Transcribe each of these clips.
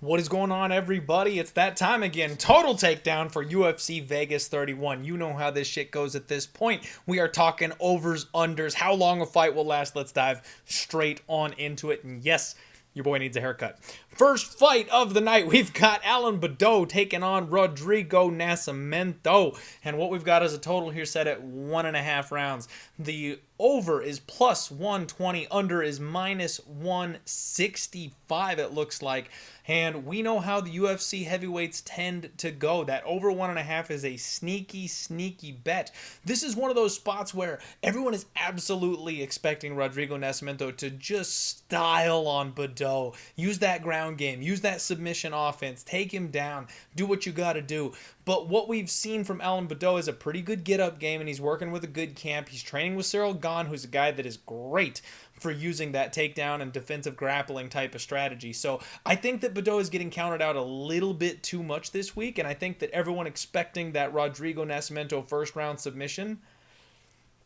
What is going on, everybody? It's that time again. Total Takedown for UFC Vegas 31. You know how this shit goes at this point. We are talking overs, unders, how long a fight will last. Let's dive straight on into it. And yes, your boy needs a haircut. First fight of the night, we've got Alan Baudot taking on Rodrigo Nascimento. And what we've got is a total here set at 1.5 rounds. The over is plus 120, under is minus 165, it looks like. And we know how the UFC heavyweights tend to go. That over 1.5 is a sneaky, sneaky bet. This is one of those spots where everyone is absolutely expecting Rodrigo Nascimento to just style on Baudot. Use that ground game. Use that submission offense. Take him down. Do what you got to do. But what we've seen from Alan Baudot is a pretty good get-up game, and he's working with a good camp. He's training with Cyril Gahn, who's a guy that is great for using that takedown and defensive grappling type of strategy. So I think that Baudot is getting counted out a little bit too much this week, and I think that everyone expecting that Rodrigo Nascimento first-round submission,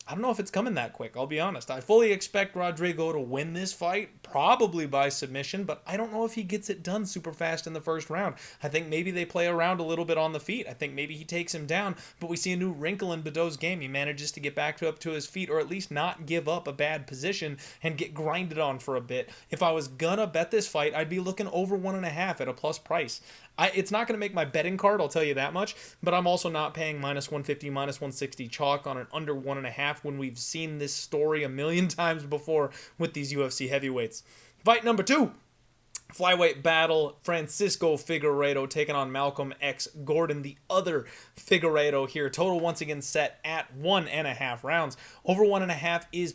I don't know if it's coming that quick, I'll be honest. I fully expect Rodrigo to win this fight, probably by submission, but I don't know if he gets it done super fast in the first round. I think maybe they play around a little bit on the feet. I think maybe he takes him down, but we see a new wrinkle in Baudot's game. He manages to get back up to his feet, or at least not give up a bad position and get grinded on for a bit. If I was gonna bet this fight, I'd be looking over 1.5 at a plus price. It's not going to make my betting card, I'll tell you that much, but I'm also not paying minus 150, minus 160 chalk on an under 1.5 when we've seen this story a million times before with these UFC heavyweights. Fight number 2. Flyweight battle, Francisco Figueiredo taking on Malcolm X Gordon, the other Figueiredo here. Total once again set at 1.5 rounds. Over 1.5 is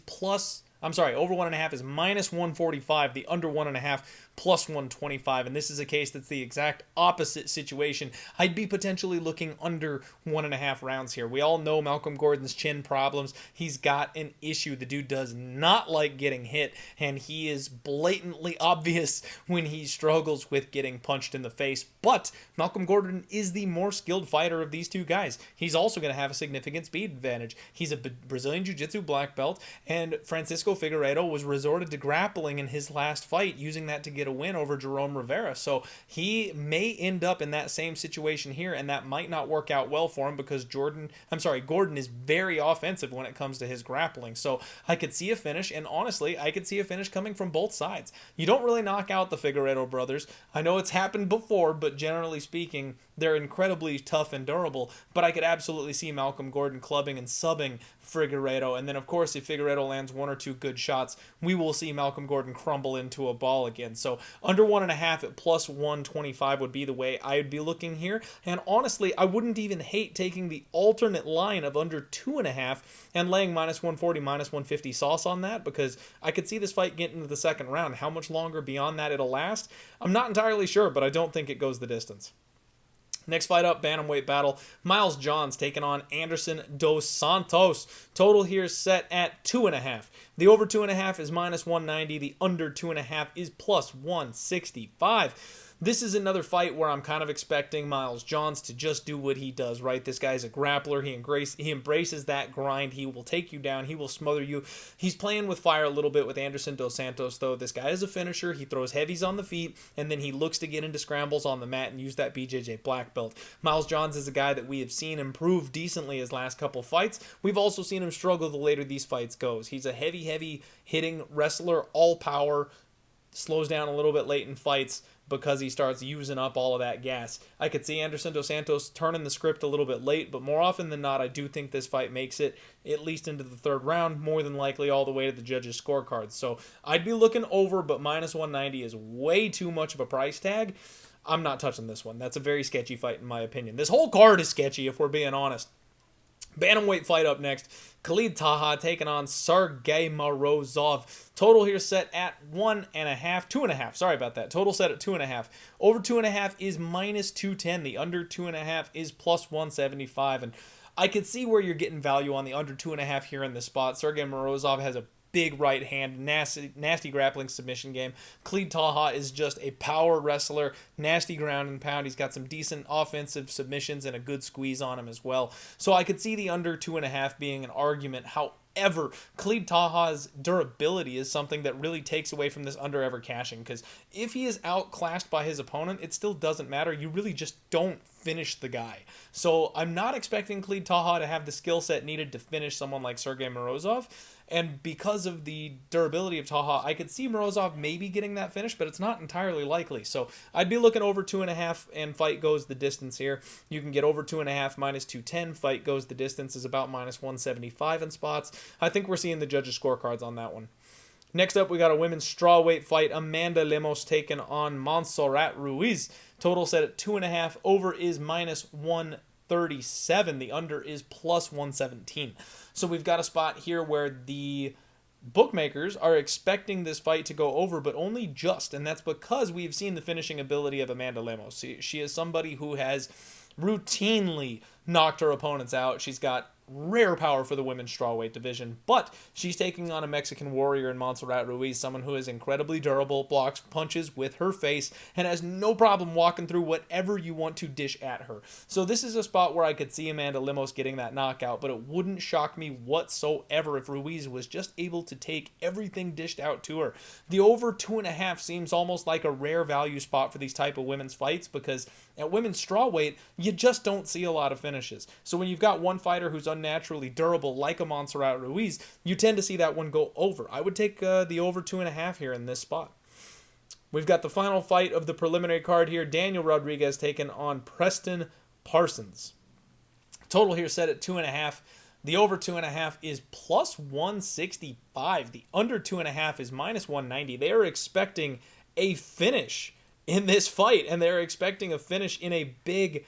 over 1.5 is minus 145. The under 1.5 plus 125, and this is a case that's the exact opposite situation. I'd be potentially looking under 1.5 rounds here. We all know Malcolm Gordon's chin problems. He's got an issue. The dude does not like getting hit, and he is blatantly obvious when he struggles with getting punched in the face. But Malcolm Gordon is the more skilled fighter of these two guys. He's also going to have a significant speed advantage. He's a Brazilian Jiu-Jitsu black belt, and Francisco Figueiredo was resorted to grappling in his last fight, using that to get a win over Jerome Rivera. So he may end up in that same situation here, and that might not work out well for him because Gordon is very offensive when it comes to his grappling. So I could see a finish, and honestly, I could see a finish coming from both sides. You don't really knock out the Figueiredo brothers. I know it's happened before, but generally speaking, they're incredibly tough and durable, but I could absolutely see Malcolm Gordon clubbing and subbing Figueiredo, and then of course if Figueiredo lands one or two good shots, we will see Malcolm Gordon crumble into a ball again. So under 1.5 at plus 125 would be the way I would be looking here, and honestly, I wouldn't even hate taking the alternate line of under 2.5 and laying minus 140, minus 150 sauce on that, because I could see this fight getting into the second round. How much longer beyond that it'll last, I'm not entirely sure, but I don't think it goes the distance. Next fight up, Bantamweight battle. Miles Johns taking on Anderson dos Santos. Total here set at 2.5. The over 2.5 is minus 190. The under 2.5 is plus 165. This is another fight where I'm kind of expecting Miles Johns to just do what he does, right? This guy's a grappler. He embraces that grind. He will take you down. He will smother you. He's playing with fire a little bit with Anderson dos Santos, though. This guy is a finisher. He throws heavies on the feet, and then he looks to get into scrambles on the mat and use that BJJ black belt. Miles Johns is a guy that we have seen improve decently his last couple fights. We've also seen him struggle the later these fights goes. He's a heavy hitting wrestler, all power, slows down a little bit late in fights because he starts using up all of that gas. I could see Anderson dos Santos turning the script a little bit late, but more often than not, I do think this fight makes it at least into the third round, more than likely all the way to the judges' scorecards. So I'd be looking over, but minus 190 is way too much of a price tag. I'm not touching this one. That's a very sketchy fight in my opinion. This whole card is sketchy if we're being honest. Bantamweight fight up next. Khalid Taha taking on Sergey Morozov. Total here set at 2.5. Sorry about that. Total set at 2.5. Over 2.5 is minus 210. The under 2.5 is plus 175. And I could see where you're getting value on the under 2.5 here in this spot. Sergey Morozov has a big right hand, nasty grappling submission game. Khalid Taha is just a power wrestler, nasty ground and pound. He's got some decent offensive submissions and a good squeeze on him as well. So I could see the under 2.5 being an argument. However, Khalid Taha's durability is something that really takes away from this under ever cashing, because if he is outclassed by his opponent, it still doesn't matter. You really just don't finish the guy. So I'm not expecting Khalid Taha to have the skill set needed to finish someone like Sergey Morozov. And because of the durability of Taha, I could see Morozov maybe getting that finish, but it's not entirely likely. So I'd be looking over 2.5 and fight goes the distance here. You can get over 2.5 minus 210. Fight goes the distance is about minus 175 in spots. I think we're seeing the judges' scorecards on that one. Next up, we got a women's strawweight fight. Amanda Lemos taking on Montserrat Ruiz. Total set at 2.5. Over is minus 137. The under is plus 117. So we've got a spot here where the bookmakers are expecting this fight to go over, but only just. And that's because we've seen the finishing ability of Amanda Lemos. She is somebody who has routinely knocked her opponents out. She's got rare power for the women's strawweight division, but she's taking on a Mexican warrior in Montserrat Ruiz, someone who is incredibly durable, blocks punches with her face, and has no problem walking through whatever you want to dish at her. So this is a spot where I could see Amanda Lemos getting that knockout, but it wouldn't shock me whatsoever if Ruiz was just able to take everything dished out to her. The over 2.5 seems almost like a rare value spot for these type of women's fights, because at women's strawweight, you just don't see a lot of finishes. So when you've got one fighter who's unnaturally durable like a Montserrat Ruiz, you tend to see that one go over. I would take the over 2.5 here in this spot. We've got the final fight of the preliminary card here. Daniel Rodriguez taking on Preston Parsons. Total here set at 2.5. The over 2.5 is plus 165. The under 2.5 is minus 190. They are expecting a finish in this fight, and they're expecting a finish in a big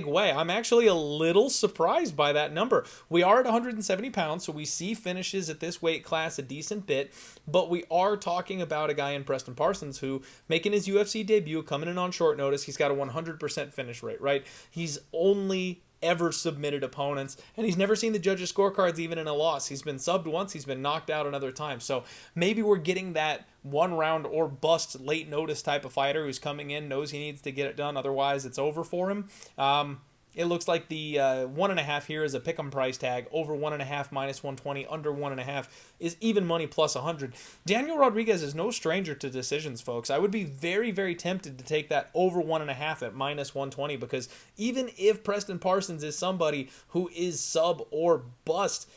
way. I'm actually a little surprised by that number. We are at 170 pounds, so we see finishes at this weight class a decent bit, but we are talking about a guy in Preston Parsons who, making his UFC debut, coming in on short notice, he's got a 100% finish rate, right? He's only ever submitted opponents, and he's never seen the judges' scorecards even in a loss. He's been subbed once, he's been knocked out another time. So maybe we're getting that one round or bust late notice type of fighter who's coming in, knows he needs to get it done, otherwise it's over for him. It looks like the 1.5 here is a pick'em price tag. Over 1.5 minus 120, under 1.5 is even money plus 100. Daniel Rodriguez is no stranger to decisions, folks. I would be very, very tempted to take that over 1.5 at minus 120, because even if Preston Parsons is somebody who is sub or bust,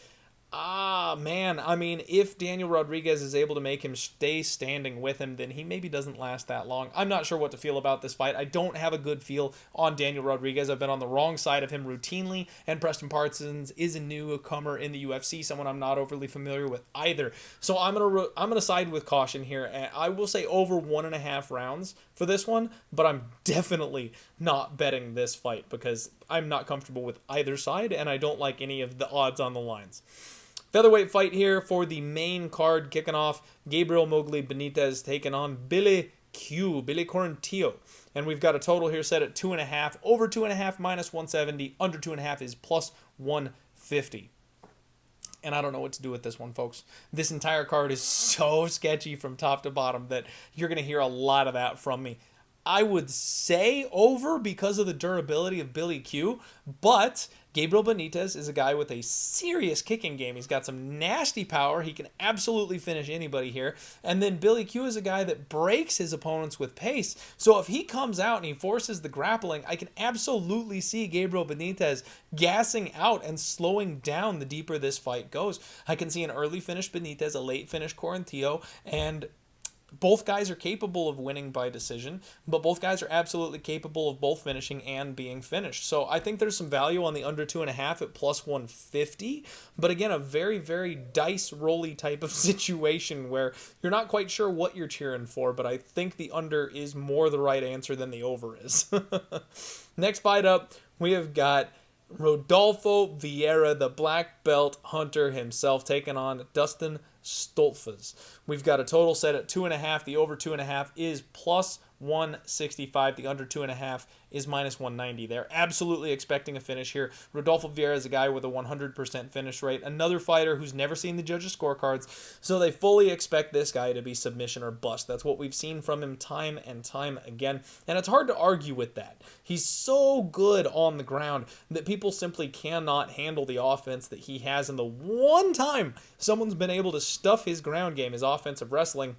man, I mean, if Daniel Rodriguez is able to make him stay standing with him, then he maybe doesn't last that long. I'm not sure what to feel about this fight. I don't have a good feel on Daniel Rodriguez. I've been on the wrong side of him routinely, and Preston Parsons is a newcomer in the UFC, someone I'm not overly familiar with either. So I'm gonna side with caution here, and I will say over 1.5 rounds for this one, but I'm definitely not betting this fight because I'm not comfortable with either side, and I don't like any of the odds on the lines. Featherweight fight here for the main card, kicking off Gabriel Mowgli Benítez taking on Billy Quarantillo. And we've got a total here set at 2.5. Over 2.5 minus 170. Under 2.5 is plus 150. And I don't know what to do with this one, folks. This entire card is so sketchy from top to bottom that you're going to hear a lot of that from me. I would say over because of the durability of Billy Q, but Gabriel Benítez is a guy with a serious kicking game. He's got some nasty power. He can absolutely finish anybody here. And then Billy Q is a guy that breaks his opponents with pace. So if he comes out and he forces the grappling, I can absolutely see Gabriel Benítez gassing out and slowing down the deeper this fight goes. I can see an early finish Benítez, a late finish Quarantillo, and both guys are capable of winning by decision, but both guys are absolutely capable of both finishing and being finished. So I think there's some value on the under 2.5 at plus 150. But again, a very, very dice rolly type of situation where you're not quite sure what you're cheering for, but I think the under is more the right answer than the over is. Next fight up, we have got Rodolfo Vieira, the black belt hunter himself, taking on Dustin Stolzfus. We've got a total set at 2.5. The over 2.5 is plus 165. The under 2.5 is minus 190. They're absolutely expecting a finish here. Rodolfo Vieira is a guy with a 100% finish rate. Another fighter who's never seen the judges' scorecards, so they fully expect this guy to be submission or bust. That's what we've seen from him time and time again, and it's hard to argue with that. He's so good on the ground that people simply cannot handle the offense that he has, and the one time someone's been able to stuff his ground game, his offensive wrestling,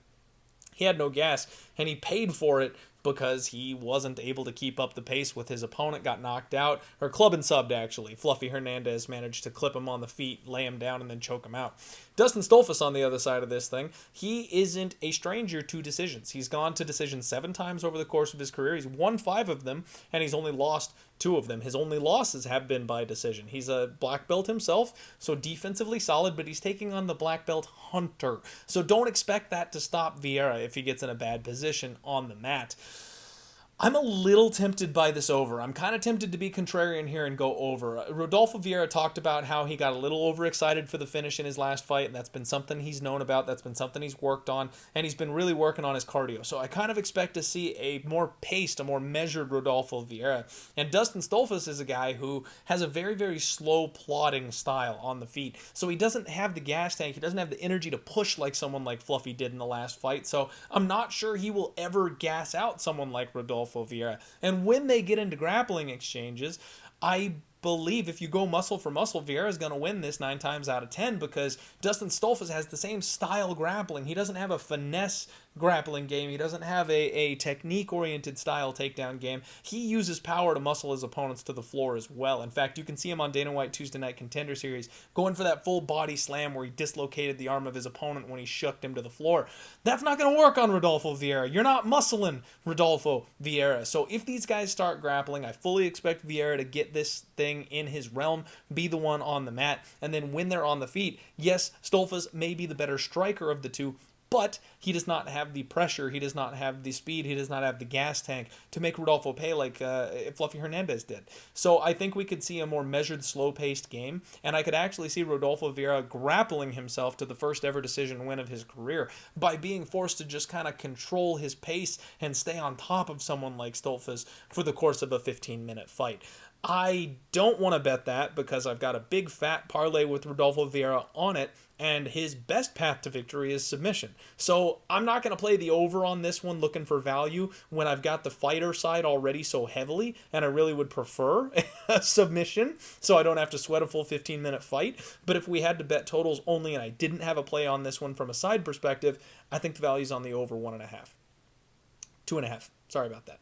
he had no gas, and he paid for it because he wasn't able to keep up the pace with his opponent, got knocked out, or club and subbed actually. Fluffy Hernandez managed to clip him on the feet, lay him down, and then choke him out. Dustin Stolzfus on the other side of this thing, he isn't a stranger to decisions. He's gone to decisions 7 times over the course of his career. He's won 5 of them, and he's only lost 2 of them. His only losses have been by decision. He's a black belt himself, so defensively solid, but he's taking on the black belt Hunter. So don't expect that to stop Vieira if he gets in a bad position on the mat. I'm a little tempted by this over. I'm kind of tempted to be contrarian here and go over. Rodolfo Vieira talked about how he got a little overexcited for the finish in his last fight, and that's been something he's known about. That's been something he's worked on, and he's been really working on his cardio. So I kind of expect to see a more paced, a more measured Rodolfo Vieira. And Dustin Stolzfus is a guy who has a very, very slow plodding style on the feet. So he doesn't have the gas tank. He doesn't have the energy to push like someone like Fluffy did in the last fight. So I'm not sure he will ever gas out someone like Rodolfo Vieira. And when they get into grappling exchanges, I believe if you go muscle for muscle, Vieira is going to win this 9 times out of 10 because Dustin Stolzfus has the same style grappling. He doesn't have a finesse grappling game. He doesn't have a technique-oriented style takedown game. He uses power to muscle his opponents to the floor as well. In fact, you can see him on Dana White Tuesday Night Contender Series going for that full body slam where he dislocated the arm of his opponent when he shook him to the floor. That's not going to work on Rodolfo Vieira. You're not muscling Rodolfo Vieira. So if these guys start grappling, I fully expect Vieira to get this thing in his realm, be the one on the mat, and then when they're on the feet, yes, Stolzfus may be the better striker of the two, but he does not have the pressure, he does not have the speed, he does not have the gas tank to make Rodolfo pay like Fluffy Hernandez did. So I think we could see a more measured, slow-paced game, and I could actually see Rodolfo Vieira grappling himself to the first ever decision win of his career by being forced to just kind of control his pace and stay on top of someone like Stolzfus for the course of a 15-minute fight. I don't want to bet that because I've got a big fat parlay with Rodolfo Vieira on it, and his best path to victory is submission. So I'm not going to play the over on this one looking for value when I've got the fighter side already so heavily, and I really would prefer a submission so I don't have to sweat a full 15-minute fight. But if we had to bet totals only and I didn't have a play on this one from a side perspective, I think the value's on the over 1.5. 2.5. Sorry about that.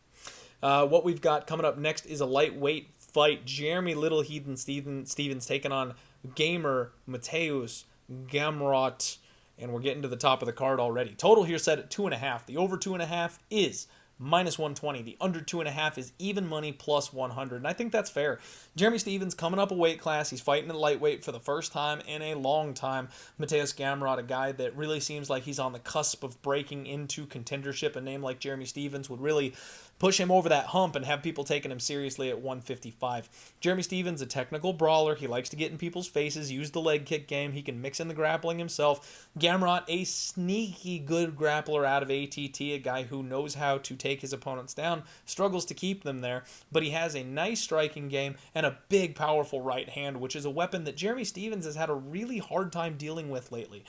What we've got coming up next is a lightweight fight. Jeremy Little Heathen Stevens taking on Mateusz Gamrot, and we're getting to the top of the card already. Total here set at 2.5. The over 2.5 is minus 120. The under 2.5 is even money plus 100. And I think that's fair. Jeremy Stevens coming up a weight class. He's fighting at lightweight for the first time in a long time. Mateusz Gamrot, a guy that really seems like he's on the cusp of breaking into contendership. A name like Jeremy Stevens would really push him over that hump and have people taking him seriously at 155. Jeremy Stevens, a technical brawler. He likes to get in people's faces, use the leg kick game. He can mix in the grappling himself. Gamrot, a sneaky good grappler out of ATT, a guy who knows how to take his opponents down, struggles to keep them there, but he has a nice striking game and a big, powerful right hand, which is a weapon that Jeremy Stevens has had a really hard time dealing with lately.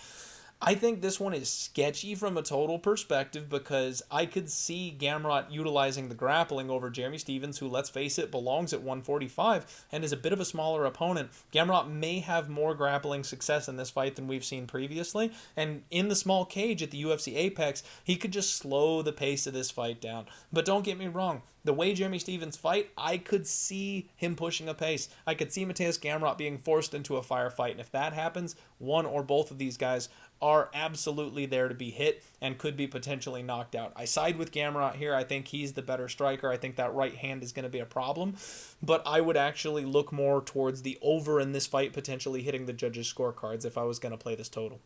I think this one is sketchy from a total perspective because I could see Gamrot utilizing the grappling over Jeremy Stevens, who, let's face it, belongs at 145 and is a bit of a smaller opponent. Gamrot may have more grappling success in this fight than we've seen previously, and in the small cage at the UFC Apex, he could just slow the pace of this fight down. But don't get me wrong, the way Jeremy Stevens fight, I could see him pushing a pace. I could see Mateusz Gamrot being forced into a firefight, and if that happens, one or both of these guys are absolutely there to be hit and could be potentially knocked out. I side with Gamrot here. I think he's the better striker. I think that right hand is going to be a problem, but I would actually look more towards the over in this fight potentially hitting the judges' scorecards if I was going to play this total.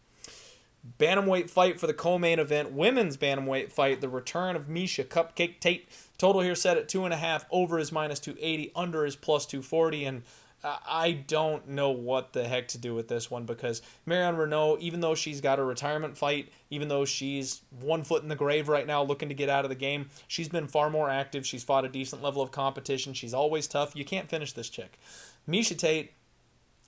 Bantamweight fight for the co-main event, women's bantamweight fight, the return of Miesha Cupcake Tate. Total here set at 2.5. Over is minus 280. Under is plus 240. And I don't know what the heck to do with this one, because Marion Reneau, even though she's got a retirement fight, even though she's 1 foot in the grave right now looking to get out of the game, she's been far more active. She's fought a decent level of competition. She's always tough. You can't finish this chick. Miesha Tate,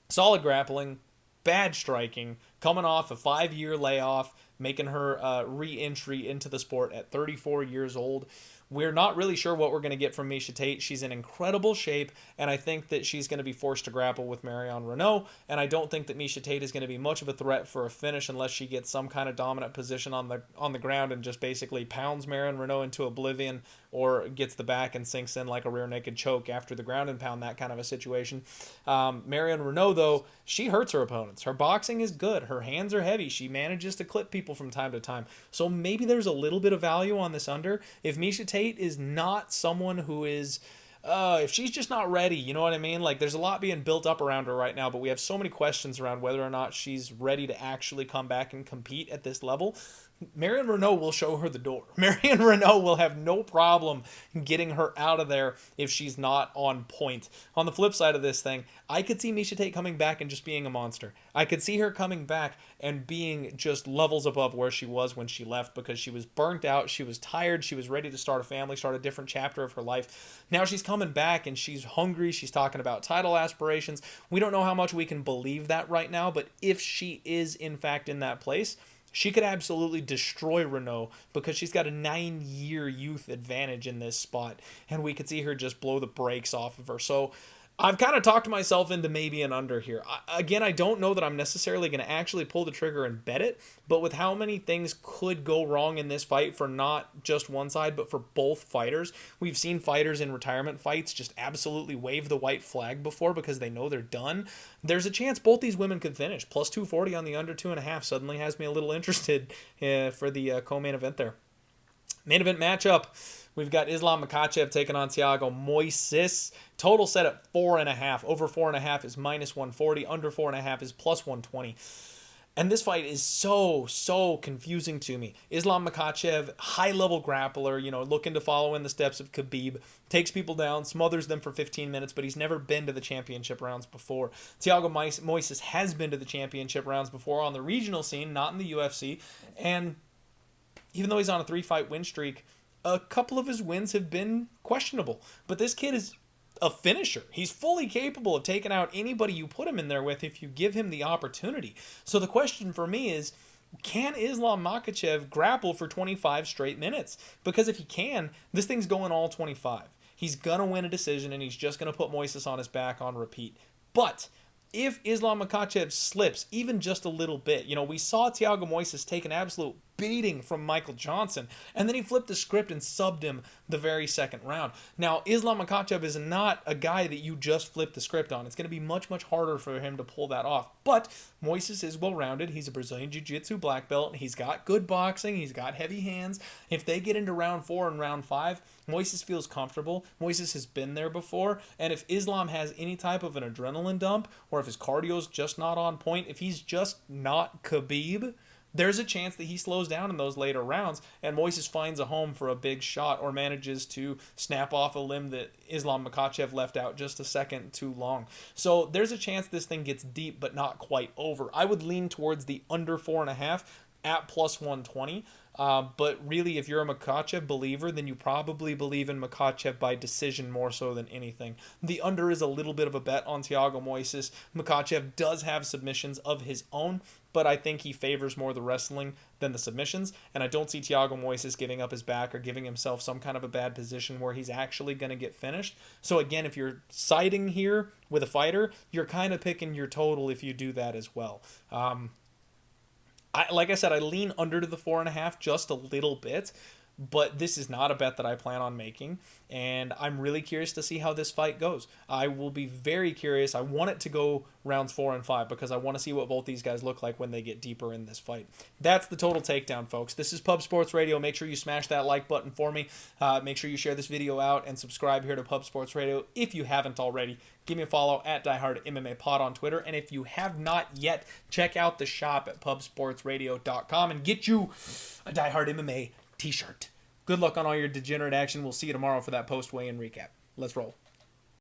solid grappling, bad striking, coming off a 5-year layoff, making her re-entry into the sport at 34 years old. We're not really sure what we're going to get from Miesha Tate. She's in incredible shape, and I think that she's going to be forced to grapple with Marion Reneau, and I don't think that Miesha Tate is going to be much of a threat for a finish unless she gets some kind of dominant position on the ground and just basically pounds Marion Reneau into oblivion, or gets the back and sinks in like a rear naked choke after the ground and pound, that kind of a situation. Marion Reneau, though, she hurts her opponents. Her boxing is good. Her hands are heavy. She manages to clip people from time to time. So maybe there's a little bit of value on this under. If Miesha Tate is not someone who is... if she's just not ready, you know what I mean? Like, there's a lot being built up around her right now, but we have so many questions around whether or not she's ready to actually come back and compete at this level. Marion Reneau will show her the door. Marion Reneau will have no problem getting her out of there if she's not on point. On the flip side of this thing, I could see Miesha Tate coming back and just being a monster. I could see her coming back and being just levels above where she was when she left, because she was burnt out, she was tired, she was ready to start a family, start a different chapter of her life. Now she's coming back and she's hungry, she's talking about title aspirations. We don't know how much we can believe that right now, but if she is in fact in that place, she could absolutely destroy Reneau, because she's got a 9-year youth advantage in this spot, and we could see her just blow the brakes off of her. So I've kind of talked myself into maybe an under here. Again, I don't know that I'm necessarily going to actually pull the trigger and bet it, but with how many things could go wrong in this fight for not just one side, but for both fighters. We've seen fighters in retirement fights just absolutely wave the white flag before because they know they're done. There's a chance both these women could finish. Plus 240 on the under 2.5 suddenly has me a little interested for the co-main event there. Main event matchup. We've got Islam Makhachev taking on Thiago Moisés. Total set at 4.5. Over 4.5 is minus 140. Under 4.5 is plus 120. And this fight is so confusing to me. Islam Makhachev, high-level grappler, looking to follow in the steps of Khabib. Takes people down, smothers them for 15 minutes, but he's never been to the championship rounds before. Thiago Moisés has been to the championship rounds before on the regional scene, not in the UFC. And even though he's on a 3-fight win streak, a couple of his wins have been questionable. But this kid is a finisher. He's fully capable of taking out anybody you put him in there with if you give him the opportunity. So the question for me is, can Islam Makhachev grapple for 25 straight minutes? Because if he can, this thing's going all 25. He's going to win a decision, and he's just going to put Moisés on his back on repeat. But if Islam Makhachev slips even just a little bit, we saw Thiago Moisés take an absolute beating from Michael Johnson, and then he flipped the script and subbed him the very second round. Now, Islam Makhachev is not a guy that you just flip the script on. It's going to be much harder for him to pull that off. But Moisés is well-rounded. He's a Brazilian Jiu-Jitsu black belt. He's got good boxing. He's got heavy hands. If they get into round 4 and round 5, Moisés feels comfortable. Moisés has been there before. And if Islam has any type of an adrenaline dump, or if his cardio's just not on point, if he's just not Khabib, there's a chance that he slows down in those later rounds and Moisés finds a home for a big shot, or manages to snap off a limb that Islam Makhachev left out just a second too long. So there's a chance this thing gets deep but not quite over. I would lean towards the under 4.5 at plus 120. But really, if you're a Makhachev believer, then you probably believe in Makhachev by decision more so than anything. The under is a little bit of a bet on Thiago Moisés. Makhachev does have submissions of his own, but I think he favors more the wrestling than the submissions, and I don't see Thiago Moisés giving up his back or giving himself some kind of a bad position where he's actually going to get finished. So again, if you're siding here with a fighter, you're kind of picking your total if you do that as well. Like I said, I lean under to the 4.5 just a little bit, but this is not a bet that I plan on making, and I'm really curious to see how this fight goes. I will be very curious. I want it to go rounds 4 and 5 because I want to see what both these guys look like when they get deeper in this fight. That's the Total Takedown, folks. This is Pub Sports Radio. Make sure you smash that like button for me. Make sure you share this video out and subscribe here to Pub Sports Radio if you haven't already. Give me a follow at DieHardMMA Pod on Twitter. And if you have not yet, check out the shop at pubsportsradio.com and get you a Die Hard MMA t-shirt. Good luck on all your degenerate action. We'll see you tomorrow for that post-weigh-in recap. Let's roll.